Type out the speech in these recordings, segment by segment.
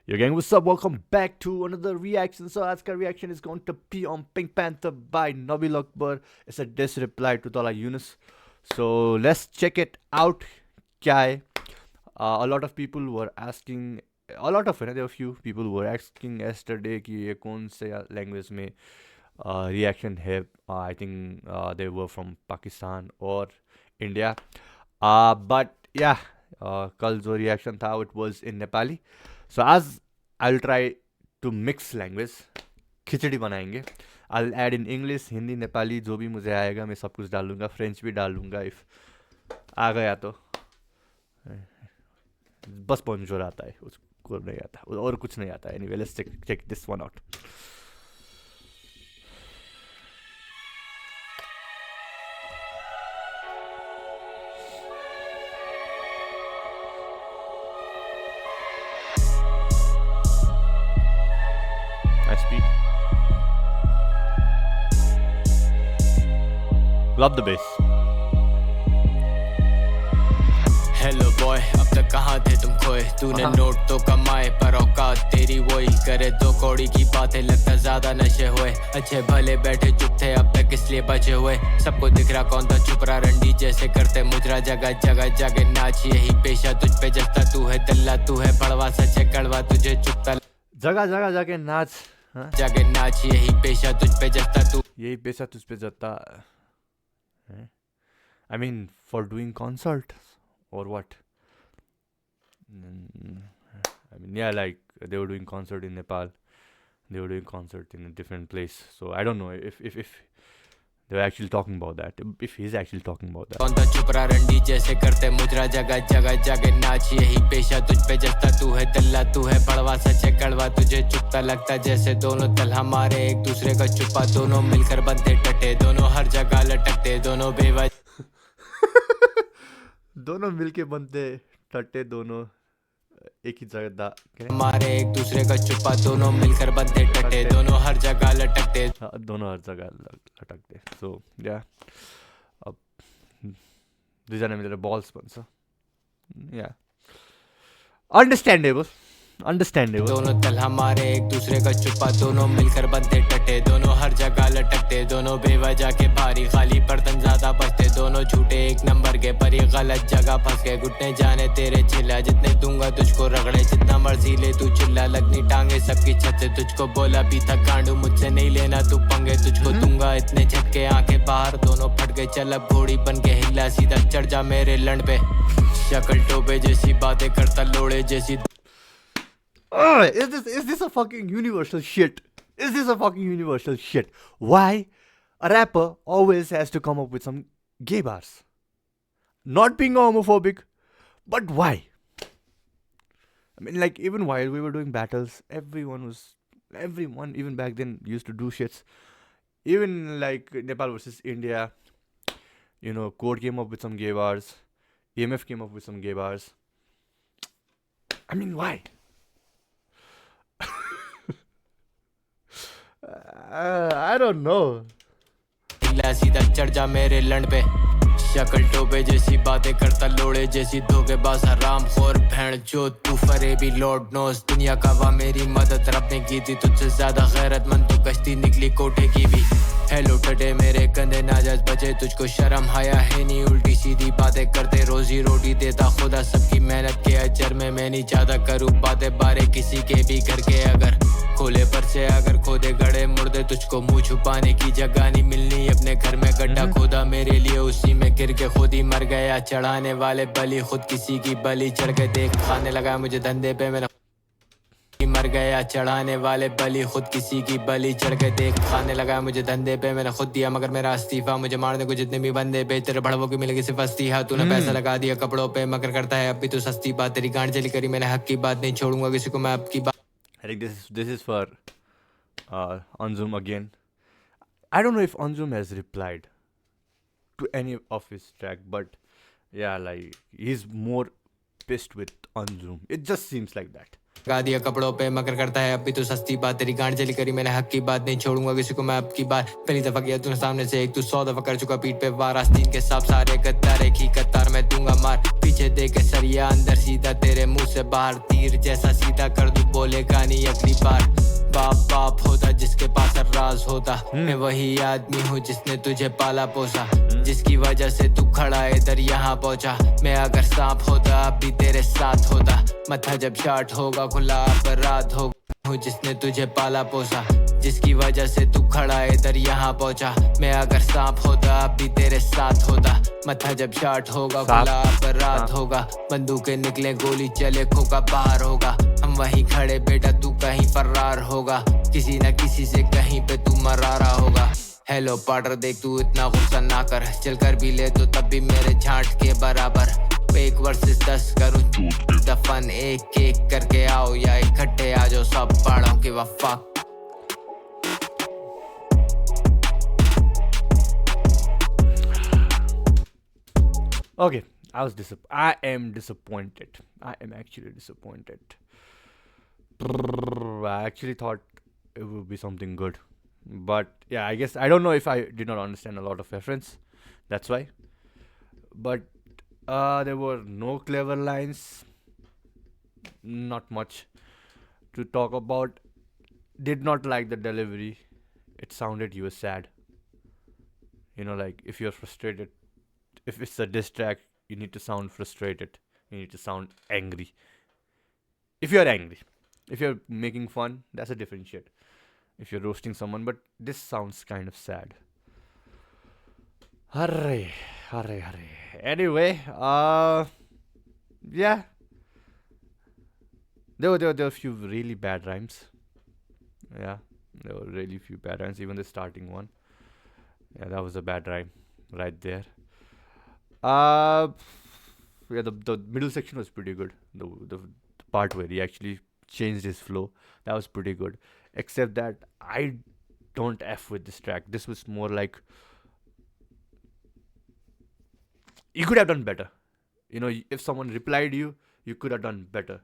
Yo gang, what's up? Welcome back to another reaction. So आज का reaction is going to be on Pink Panther by Nabil Akbar. It's a diss reply to Tala Yunus. So let's check it out. क्या है? A lot of people were asking, there were a few people who were asking yesterday कि ये कौन से language में reaction है. I think they were from Pakistan or India. But yeah, कल जो reaction था, it was in Nepali. So as I'll try to mix language, खिचड़ी बनाएंगे. I'll add in English, Hindi, Nepali, जो भी मुझे आएगा मैं सब कुछ डालूंगा. फ्रेंच भी डालूंगा if आ गया तो. बस bonjour आता है, उसको नहीं आता और कुछ नहीं आता. Anyway, let's check this one out. Nice beat. Love the bass. Hello boy, अब तक कहाँ थे तुम खोए? तूने नोट तो कमाए पर औकात तेरी वही करे दो कौड़ी की बातें, लगता ज्यादा नशे हुए. अच्छे भले बैठे चुप थे अब तक इसलिए बचे हुए. सबको दिख रहा कौन था चुप रहा, रंडी जैसे करते मुजरा. जगह जगह जाके नाच, यही पेशा तुझ पे जस्ता. तू है दल्ला, तू है बड़वा, सच है कड़वा, तुझे चुपता. जगह जगह जाके नाच, जाके नाच, यही पेशा तुझ पे जस्ता. तू यही पैसा तुझ पे जता. I mean, for doing concert or what? I mean, yeah, like they were doing concert in Nepal. They were doing concert in a different place. So I don't know if they're actually talking about that. If he's actually talking about that. कौन था चुप रहा, रंडी जैसे करते मुजरा. जगह जगह जाके नाच, यही पेशा तुझ पे जस्ता. तू है दल्ला, तू है बड़वा, सच है कड़वा, तुझे चुपता. लगता जैसे दोनों तल हमारे एक दूसरे का छुपा. दोनों मिलकर बनते टटे, दोनों हर जगह लटकते. दोनों बेवजह दोनों मिलके बनते टट्टे, दोनों एक ही जगह हमारे एक दूसरे का छुपा. दोनों मिलकर बनते टटे, दोनों हर जगह लटकते. दोनों हर जगह लटकते. So yeah, अब दुईजना मिलेर बल्स भन्छ. Yeah, understandable. दोनों तल हमारे एक दूसरे का छुपा. दोनों मिलकर बनते टटे, दोनों हर जगह लटकते. दोनों बेवजह के भारी, खाली बर्तन ज्यादा बचते. दोनों झूठे एक नंबर के, पर ये गलत जगह फंस गए. घुटने जाने तेरे चिल्ला, जितने दूंगा तुझको रगड़े. जितना मर्जी ले तू चिल्ला, लगनी टांगे सबकी छत से. तुझको बोला भी था गांडू, मुझसे नहीं लेना तू पंगे. तुझको दूंगा इतने झटके, आंखें बाहर दोनों फट गए. चल अब घोड़ी बन के हिला, सीधा चढ़ जा मेरे लंड पे. शक्ल टोपे जैसी बातें करता, लोड़े जैसी. Is this a fucking universal shit? Is this a fucking universal shit? Why a rapper always has to come up with some gay bars? Not being homophobic, but why? I mean, like, even while we were doing battles, everyone, even back then, used to do shits. Even like Nepal versus India, you know, Code came up with some gay bars. EMF came up with some gay bars. I mean, why? I don't know. सीधा चढ़ जा मेरे लंड पे. शक्ल टोपे जैसी बातें करता, लोड़े जैसी धोखेबाज हराम खोर भैंड जो. तू फरेबी लॉर्ड नोस, दुनिया का वा मेरी मदद रब ने की थी. तुझसे ज्यादा गैरतमंद तो कश्ती निकली कोठे की भी. हेलो टडे मेरे कंधे नाजायज बचे, तुझको शर्म आया है नहीं? उल्टी सीधी बातें करते, रोजी रोटी देता खुदा. सबकी मेहनत के अजर में मैं नहीं चाहता करूँ बातें बारे किसी के भी करके. अगर खोले पर से, अगर खोदे गड़े मुर्दे, तुझको मुंह छुपाने की जगह नहीं मिलनी. अपने घर में गड्ढा खोदा मेरे लिए, उसी में गिर के खुद ही मर गया. चढ़ाने वाले बलि, खुद किसी की बलि चढ़ के देख. खाने लगा मुझे धंधे पे, मैंने मर गया. चढ़ाने वाले बलि, खुद किसी की बलि चढ़ के देख. खाने लगा मुझे धंधे पे, मैंने खुद दिया मगर मेरा इस्तीफा. मुझे मारने को जितने भी बंदे पे, तेरे भड़वों की मिलेगी सिर्फ अस्तीफा. तूने पैसा लगा दिया कपड़ों पे, मगर करता है अब भी तू सस्ती बात. तेरी गांड जली करी मैंने, हक की बात नहीं छोड़ूंगा किसी को मैं अब की बात. I think this is for Anjum again. I don't know if Anjum has replied to any of his track, but yeah, like he's more pissed with Anjum. It just seems like that. लगा दिया कपड़ों पे, मगर करता है अब भी तो सस्ती बात. तेरी गांड जली करी मैंने, हक की बात नहीं छोड़ूंगा किसी को मैं अब की बार. पहली दफा किया तूने सामने से एक, तू 100 दफा कर चुका पीठ पे वार. आस्तीन के साथ सारे गद्दार एक ही कतार में दूंगा मार. पीछे दे के सरिया अंदर सीधा, तेरे मुंह से बाहर तीर जैसा सीधा कर दूं बोल. बोलेगा नहीं अगली बार। बाप बाप होता जिसके पास हर राज होता, मैं वही आदमी हूँ जिसने तुझे पाला पोसा, जिसकी वजह से तू खड़ा इधर यहाँ पहुंचा। मैं अगर सांप होता अब भी तेरे साथ होता, मथा जब शार्ट होगा खुला अपराध होगा। हूँ जिसने तुझे पाला पोसा, जिसकी वजह से तू खड़ा इधर यहाँ पहुंचा। मैं अगर सांप होता अब भी तेरे साथ होता, मथा जब शार्ट होगा खुला अपराध होगा। बंदूकें निकले गोली चले खोका बाहर होगा, हम वहीं खड़े बेटा तू कहीं फरार होगा। किसी न किसी से कहीं पे तू मरारा होगा। हेलो पार्टनर देख तू इतना गुस्सा ना कर, चल कर भी ले तो तब भी मेरे झांट के बराबर। एक वर्सेस 10 करूं दफन, एक एक करके आओ या इकट्ठे आ जाओ सब पहाड़ों के वफा। Okay, I am disappointed. I am actually disappointed. I actually thought it would be something good. But yeah, I guess I don't know if I did not understand a lot of reference. That's why. But there were no clever lines. Not much to talk about. Did not like the delivery. It sounded you were sad. You know, like if you're frustrated, if it's a diss track, you need to sound frustrated. You need to sound angry. If you're angry, if you're making fun, that's a different shit. If you're roasting someone, but this sounds kind of sad. Hurry, hurry, hurry. Anyway, yeah. There were a few really bad rhymes. Yeah, there were really few bad rhymes. Even the starting one. Yeah, that was a bad rhyme right there. Yeah, the middle section was pretty good. The part where he actually changed his flow, that was pretty good. Except that I don't f with this track. This was more like you could have done better. You know, if someone replied you, you could have done better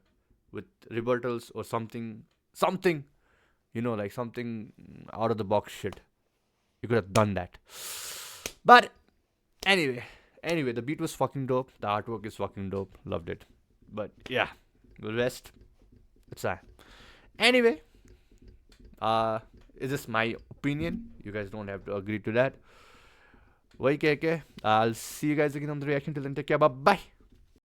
with rebuttals or something. You know, like something out of the box shit. You could have done that. But anyway, the beat was fucking dope. The artwork is fucking dope. Loved it. But yeah, the rest, it's that. Anyway, is this my opinion? You guys don't have to agree to that. I'll see you guys again on the reaction. Till then, take care. Bye bye.